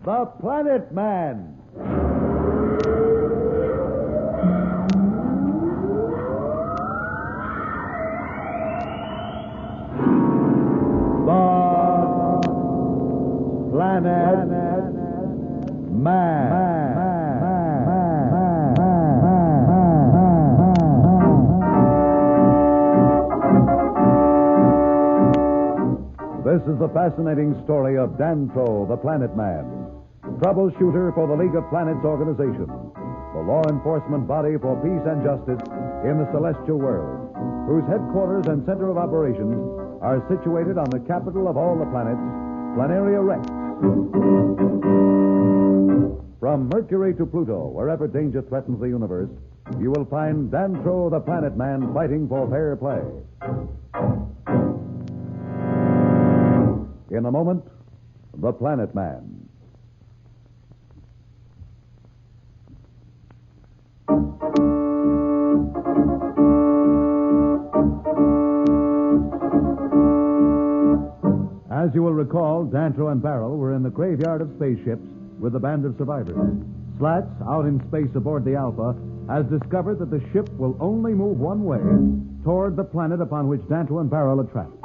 The Planet Man. The Planet Man. This is the fascinating story of Dantro, the Planet Man, troubleshooter for the League of Planets organization, the law enforcement body for peace and justice in the celestial world, whose headquarters and center of operations are situated on the capital of all the planets, Planaria Rex. From Mercury to Pluto, wherever danger threatens the universe, you will find Dantro, the Planet Man, fighting for fair play. In a moment, The Planet Man. As you will recall, Dantro and Barrel were in the graveyard of spaceships with a band of survivors. Slats, out in space aboard the Alpha, has discovered that the ship will only move one way, toward the planet upon which Dantro and Barrel are trapped.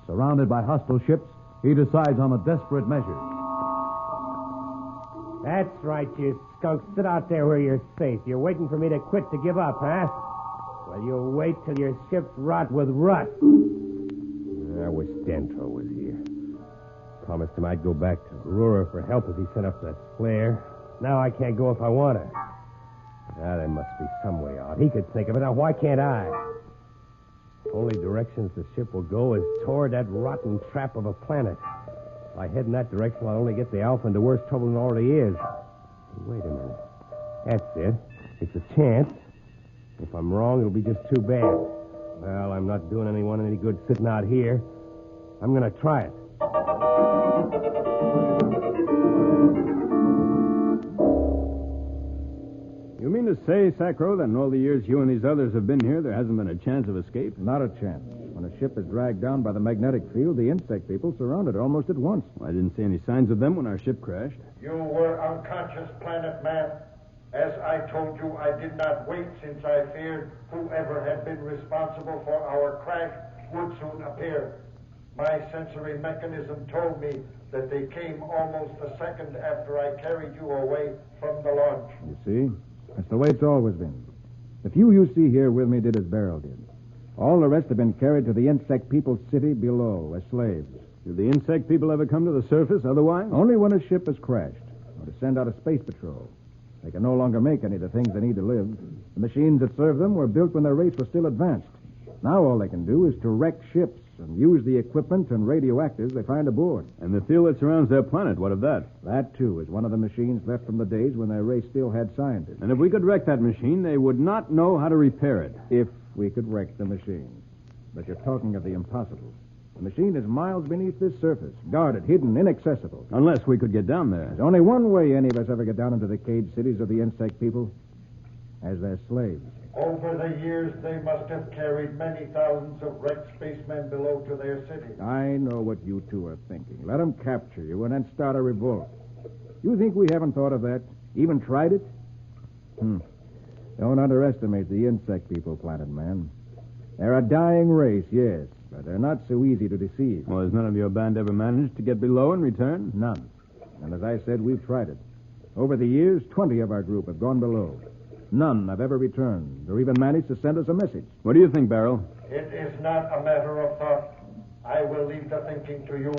Surrounded by hostile ships, he decides on a desperate measure. That's right, you skunk. Sit out there where you're safe. You're waiting for me to quit to give up, huh? Well, you'll wait till your ships rot with rust. I wish Dantro was here. Promised him I'd go back to Aurora for help if he sent up that flare. Now I can't go if I want to. There must be some way out. He could think of it. Now, why can't I? Only directions the ship will go is toward that rotten trap of a planet. If I head in that direction, I'll only get the Alpha into worse trouble than it already is. Wait a minute. That's it. It's a chance. If I'm wrong, it'll be just too bad. Well, I'm not doing anyone any good sitting out here. I'm going to try it. You mean to say, Sacro, that in all the years you and these others have been here, there hasn't been a chance of escape? Not a chance. When a ship is dragged down by the magnetic field, the insect people surround it almost at once. Well, I didn't see any signs of them when our ship crashed. You were unconscious, Planet Man. As I told you, I did not wait, since I feared whoever had been responsible for our crash would soon appear. My sensory mechanism told me that they came almost a second after I carried you away from the launch. You see? That's the way it's always been. The few you see here with me did as Beryl did. All the rest have been carried to the insect people's city below as slaves. Do the insect people ever come to the surface otherwise? Only when a ship has crashed, or to send out a space patrol. They can no longer make any of the things they need to live. The machines that serve them were built when their race was still advanced. Now all they can do is to wreck ships and use the equipment and radioactives they find aboard. And the field that surrounds their planet, what of that? That, too, is one of the machines left from the days when their race still had scientists. And if we could wreck that machine, they would not know how to repair it. If we could wreck the machine. But you're talking of the impossible. The machine is miles beneath this surface, guarded, hidden, inaccessible. Unless we could get down there. There's only one way any of us ever get down into the caged cities of the insect people. As their slaves. Over the years, they must have carried many thousands of wrecked spacemen below to their city. I know what you two are thinking. Let them capture you and then start a revolt. You think we haven't thought of that? Even tried it? Don't underestimate the insect people, Planet Man. They're a dying race, yes, but they're not so easy to deceive. Well, has none of your band ever managed to get below and return? None. And as I said, we've tried it. Over the years, 20 of our group have gone below. None have ever returned, or even managed to send us a message. What do you think, Beryl? It is not a matter of thought. I will leave the thinking to you.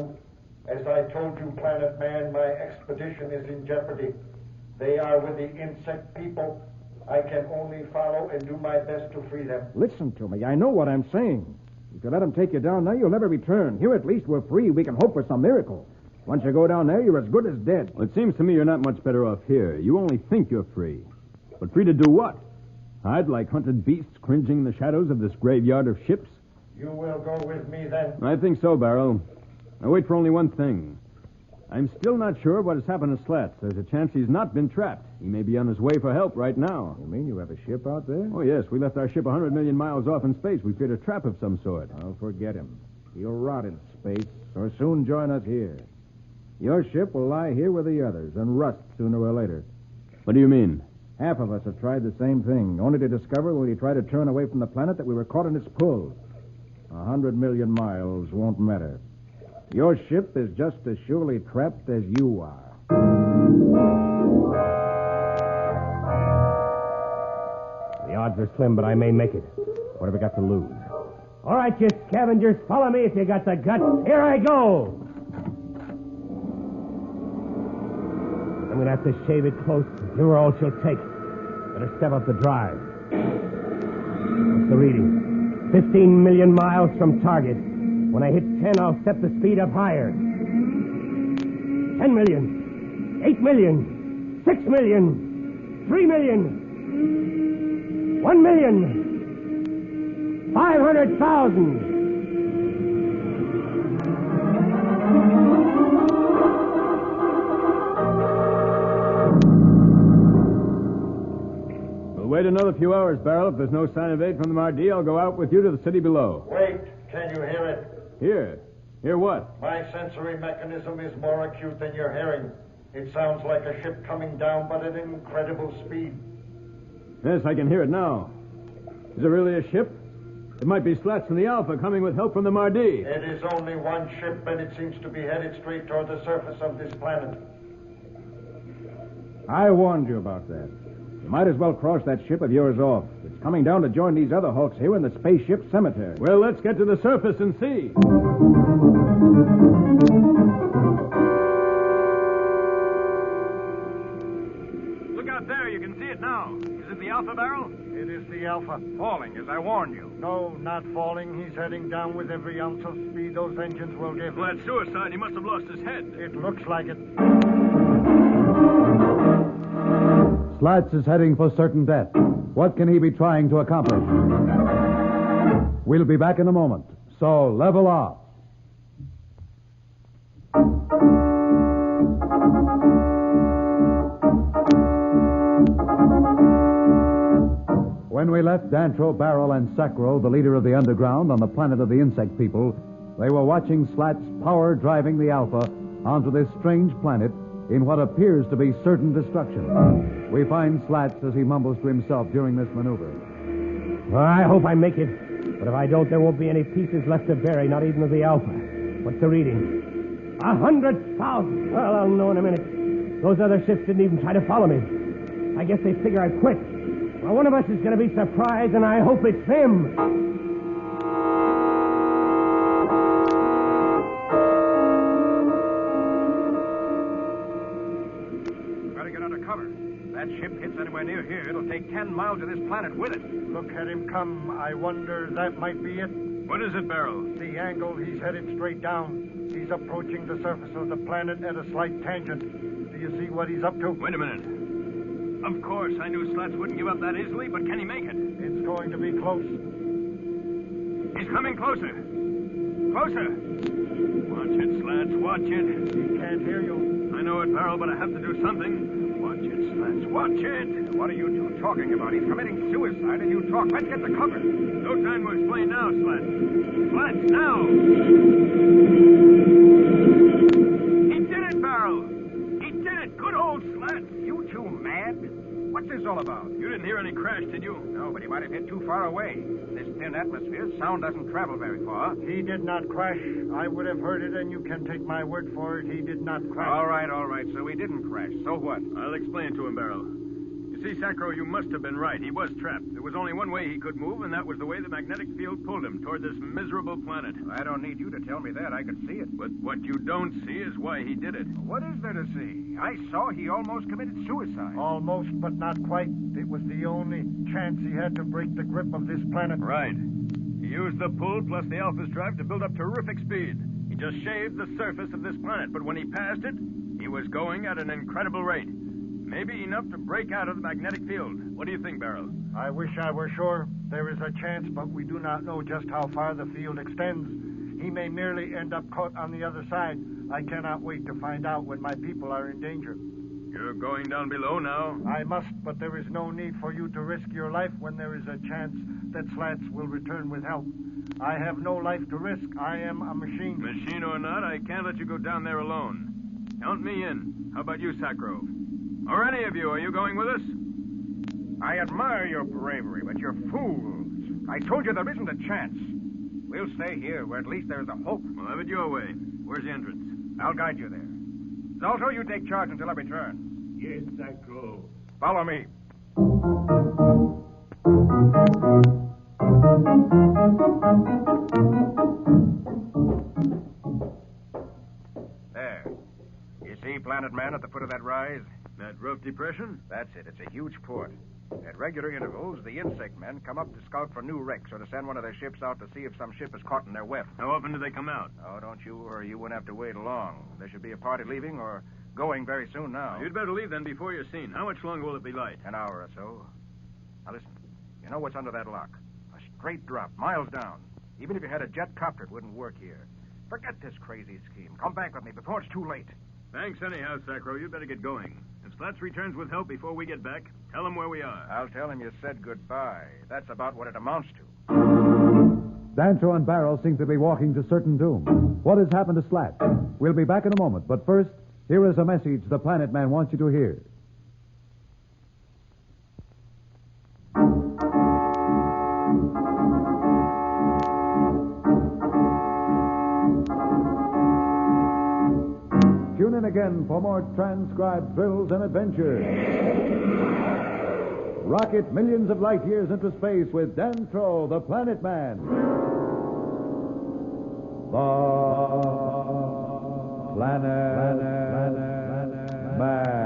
As I told you, Planet Man, my expedition is in jeopardy. They are with the insect people. I can only follow and do my best to free them. Listen to me. I know what I'm saying. If you let them take you down now, you'll never return. Here, at least, we're free. We can hope for some miracle. Once you go down there, you're as good as dead. Well, it seems to me you're not much better off here. You only think you're free. But free to do what? Hide like hunted beasts cringing in the shadows of this graveyard of ships? You will go with me, then? I think so, Barrow. I wait for only one thing. I'm still not sure what has happened to Slats. There's a chance he's not been trapped. He may be on his way for help right now. You mean you have a ship out there? Oh, yes. We left our ship 100 million miles off in space. We feared a trap of some sort. Oh, forget him. He'll rot in space or soon join us here. Your ship will lie here with the others and rust sooner or later. What do you mean? Half of us have tried the same thing, only to discover when we try to turn away from the planet that we were caught in its pull. 100 million miles won't matter. Your ship is just as surely trapped as you are. The odds are slim, but I may make it. What have I got to lose? All right, you scavengers, follow me if you got the guts. Here I go. I'm going to have to shave it close. Give her all she'll take. Better step up the drive. What's the reading? 15 million miles from target. When I hit 10, I'll step the speed up higher. 10 million. 8 million. 6 million. 3 million. 1 million. 500,000. Wait another few hours, Barrel. If there's no sign of aid from the Mardi, I'll go out with you to the city below. Wait. Can you hear it? Hear? Hear what? My sensory mechanism is more acute than your hearing. It sounds like a ship coming down, but at incredible speed. Yes, I can hear it now. Is it really a ship? It might be Slats from the Alpha coming with help from the Mardi. It is only one ship, and it seems to be headed straight toward the surface of this planet. I warned you about that. You might as well cross that ship of yours off. It's coming down to join these other hulks here in the spaceship cemetery. Well, let's get to the surface and see. Look out there. You can see it now. Is it the Alpha, Barrel? It is the Alpha. Falling, as I warned you. No, not falling. He's heading down with every ounce of speed those engines will give. Well, that's suicide. He must have lost his head. It looks like it. Slats is heading for certain death. What can he be trying to accomplish? We'll be back in a moment, so level off. When we left Dantro, Barrel, and Sacro, the leader of the underground on the planet of the insect people, they were watching Slats power driving the Alpha onto this strange planet in what appears to be certain destruction. We find Slats as he mumbles to himself during this maneuver. Well, I hope I make it. But if I don't, there won't be any pieces left to bury, not even of the Alpha. What's the reading? 100,000. Well, I'll know in a minute. Those other ships didn't even try to follow me. I guess they figure I quit. Well, one of us is going to be surprised, and I hope it's them. That ship hits anywhere near here, it'll take 10 miles of this planet with it. Look at him come. I wonder that might be it. What is it, Barrel? The angle, he's headed straight down. He's approaching the surface of the planet at a slight tangent. Do you see what he's up to? Wait a minute. Of course, I knew Slats wouldn't give up that easily, but can he make it? It's going to be close. He's coming closer. Closer. Watch it, Slats. Watch it. He can't hear you. I know it, Barrel, but I have to do something. Watch it, Slats. Watch it. What are you two talking about? He's committing suicide, and you talk. Let's get the cover. No time to explain now, Slats. Slats, now. He did it, Barrel. He did it. Good old Slats. You two mad? What's this all about? You didn't hear any crash, did you? No, but he might have hit too far away. In this thin atmosphere, sound doesn't travel very far. He did not crash. I would have heard it, and you can take my word for it. He did not crash. All right. So he didn't crash. So what? I'll explain to him, Barrel. You see, Sacro, you must have been right. He was trapped. There was only one way he could move, and that was the way the magnetic field pulled him toward this miserable planet. I don't need you to tell me that. I could see it. But what you don't see is why he did it. What is there to see? I saw he almost committed suicide. Almost, but not quite. It was the only chance he had to break the grip of this planet. Right. He used the pull plus the Alpha's drive to build up terrific speed. He just shaved the surface of this planet, but when he passed it, he was going at an incredible rate. Maybe enough to break out of the magnetic field. What do you think, Barrel? I wish I were sure. There is a chance, but we do not know just how far the field extends. He may merely end up caught on the other side. I cannot wait to find out when my people are in danger. You're going down below now? I must, but there is no need for you to risk your life when there is a chance that Slats will return with help. I have no life to risk. I am a machine. Machine or not, I can't let you go down there alone. Count me in. How about you, Sacro? Or any of you, are you going with us? I admire your bravery, but you're fools. I told you there isn't a chance. We'll stay here where at least there's a hope. Well, have it your way. Where's the entrance? I'll guide you there. Zalto, you take charge until I return. Yes, Sacro. Follow me. There. You see Planet Man at the foot of that rise? That rough depression? That's it. It's a huge port. At regular intervals, the insect men come up to scout for new wrecks or to send one of their ships out to see if some ship is caught in their web. How often do they come out? Oh, don't you worry. You won't have to wait long. There should be a party leaving or going very soon now. You'd better leave then before you're seen. How much longer will it be light? An hour or so. Now listen. You know what's under that lock? A straight drop, miles down. Even if you had a jet copter, it wouldn't work here. Forget this crazy scheme. Come back with me before it's too late. Thanks anyhow, Sacro. You'd better get going. If Slats returns with help before we get back, tell him where we are. I'll tell him you said goodbye. That's about what it amounts to. Dancho and Barrel seem to be walking to certain doom. What has happened to Slat? We'll be back in a moment, but first, here is a message the Planet Man wants you to hear. Tune in again for more transcribed thrills and adventures. Rocket millions of light years into space with Dantro, the Planet Man. The Planet Man.